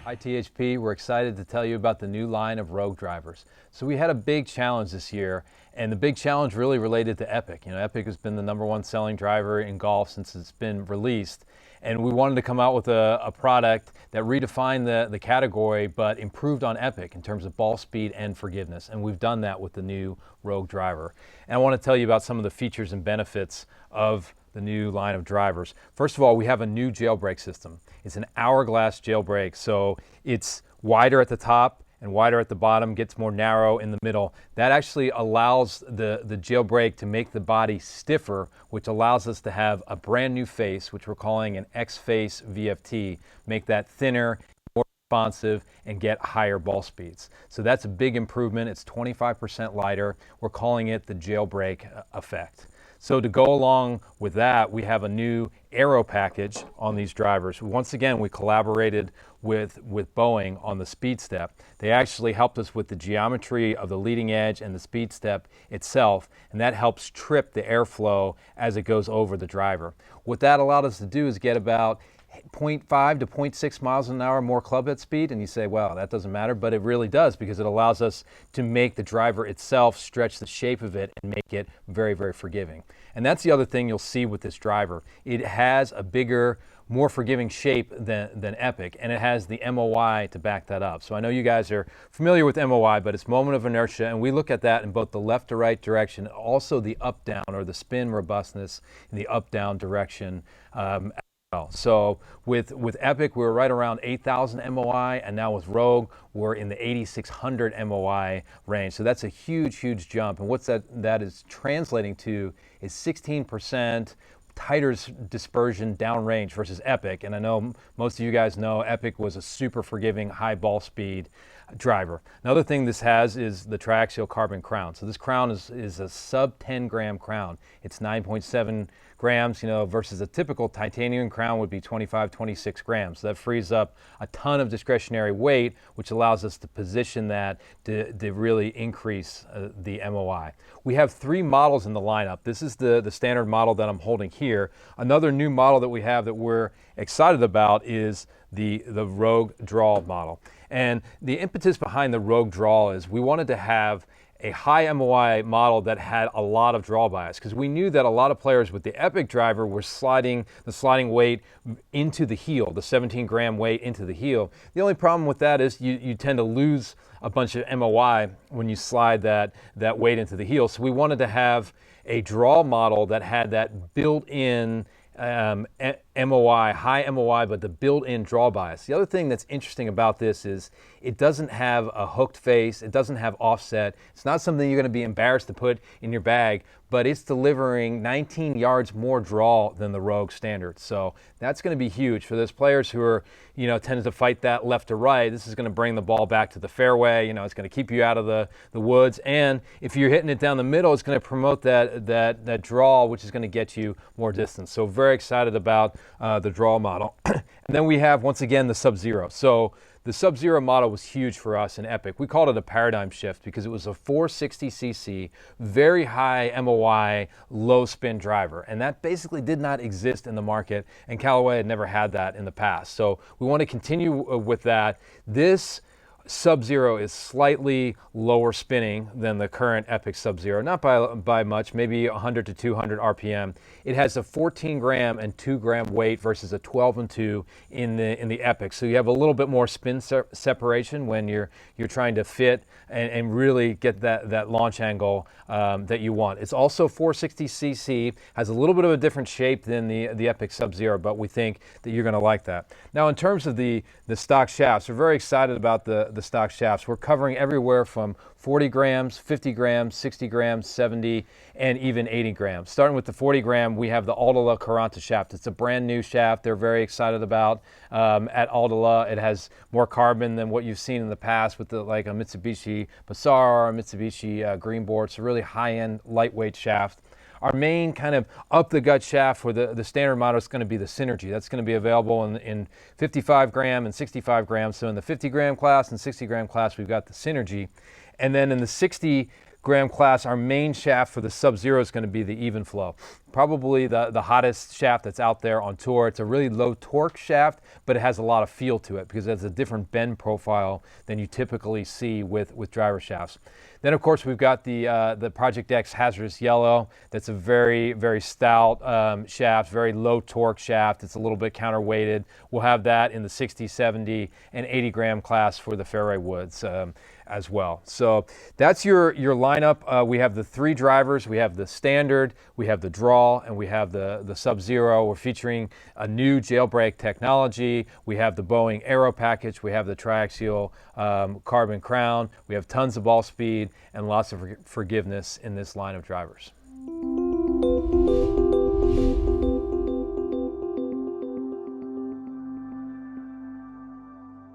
Hi THP, we're excited to tell you about the new line of Rogue Drivers. So we had a big challenge this year, and the big challenge really related to Epic. You know, Epic has been the #1 selling driver in golf since it's been released, and we wanted to come out with a product that redefined the category but improved on Epic in terms of ball speed and forgiveness, and we've done that with the new Rogue Driver. And I want to tell you about some of the features and benefits of the new line of drivers. First of all, we have a new jailbreak system. It's an hourglass jailbreak, so it's wider at the top and wider at the bottom, gets more narrow in the middle. That actually allows the jailbreak to make the body stiffer, which allows us to have a brand new face, which we're calling an X-Face VFT, make that thinner, more responsive, and get higher ball speeds. So that's a big improvement. It's 25% lighter. We're calling it the jailbreak effect. So to go along with that, we have a new Aero Package on these drivers. Once again, we collaborated with Boeing on the speed step. They actually helped us with the geometry of the leading edge and the speed step itself, and that helps trip the airflow as it goes over the driver. What that allowed us to do is get about 0.5 to 0.6 miles an hour more club head speed, and you say, well, that doesn't matter, but it really does, because it allows us to make the driver itself stretch the shape of it and make it very, very forgiving. And that's the other thing you'll see with this driver. It has a bigger, more forgiving shape than Epic, and it has the MOI to back that up. So I know you guys are familiar with MOI, but it's moment of inertia, and we look at that in both the left to right direction, also the up-down, or the spin robustness in the up-down direction. So with Epic, we were right around 8,000 MOI, and now with Rogue, we're in the 8,600 MOI range. So that's a huge, huge jump. And what that is translating to is 16% tighter dispersion downrange versus Epic. And I know most of you guys know Epic was a super forgiving, high ball speed driver. Another thing this has is the Tri-Axial carbon crown. So this crown is a sub 10 gram crown. It's 9.7 grams, versus a typical titanium crown would be 25, 26 grams. So that frees up a ton of discretionary weight, which allows us to position that to really increase the MOI. We have 3 models in the lineup. This is the standard model that I'm holding here. Another new model that we have that we're excited about is the Rogue Draw model. And the impetus behind the Rogue Draw is we wanted to have a high MOI model that had a lot of draw bias, because we knew that a lot of players with the Epic driver were sliding the sliding weight into the heel, the 17 gram weight into the heel. The only problem with that is you tend to lose a bunch of MOI when you slide that weight into the heel. So we wanted to have a draw model that had that built-in MOI, high MOI, but the built-in draw bias. The other thing that's interesting about this is it doesn't have a hooked face, it doesn't have offset. It's not something you're going to be embarrassed to put in your bag, but it's delivering 19 yards more draw than the Rogue standard. So that's going to be huge for those players who are, tend to fight that left to right. This is going to bring the ball back to the fairway. It's going to keep you out of the woods. And if you're hitting it down the middle, it's going to promote that draw, which is going to get you more distance. So very excited about the draw model. And then we have, once again, the Sub-Zero. So the Sub-Zero model was huge for us in Epic. We called it a paradigm shift because it was a 460cc, very high MOI, low spin driver. And that basically did not exist in the market, and Callaway had never had that in the past. So we want to continue with that. This Sub-Zero is slightly lower spinning than the current Epic Sub-Zero, not by much, maybe 100 to 200 RPM. It has a 14 gram and 2 gram weight versus a 12 and 2 in the Epic. So you have a little bit more spin separation when you're trying to fit and really get that launch angle that you want. It's also 460cc, has a little bit of a different shape than the Epic Sub-Zero, but we think that you're going to like that. Now, in terms of the stock shafts, we're very excited about the stock shafts. We're covering everywhere from 40 grams, 50 grams, 60 grams, 70, and even 80 grams. Starting with the 40 gram, we have the Aldila Caranta shaft. It's a brand new shaft they're very excited about at Aldila. It has more carbon than what you've seen in the past with like a Mitsubishi Basara or Mitsubishi Greenboard. It's a really high-end, lightweight shaft. Our main kind of up-the-gut shaft for the standard model is going to be the Synergy. That's going to be available in 55 gram and 65 grams. So in the 50 gram class and 60 gram class, we've got the Synergy. And then in the 60 gram class, our main shaft for the Sub-Zero is going to be the Even Flow. probably the hottest shaft that's out there on tour. It's a really low torque shaft, but it has a lot of feel to it because it has a different bend profile than you typically see with driver shafts. Then of course we've got the Project X Hazardous Yellow. That's a very, very stout shaft, very low torque shaft. It's a little bit counterweighted. We'll have that in the 60, 70, and 80 gram class for the fairway woods as well. So that's your lineup. We have the 3 drivers. We have the Standard, we have the Draw, and we have the Sub-Zero. We're featuring a new jailbreak technology. We have the Boeing Aero Package. We have the Tri-Axial carbon crown. We have tons of ball speed and lots of forgiveness in this line of drivers.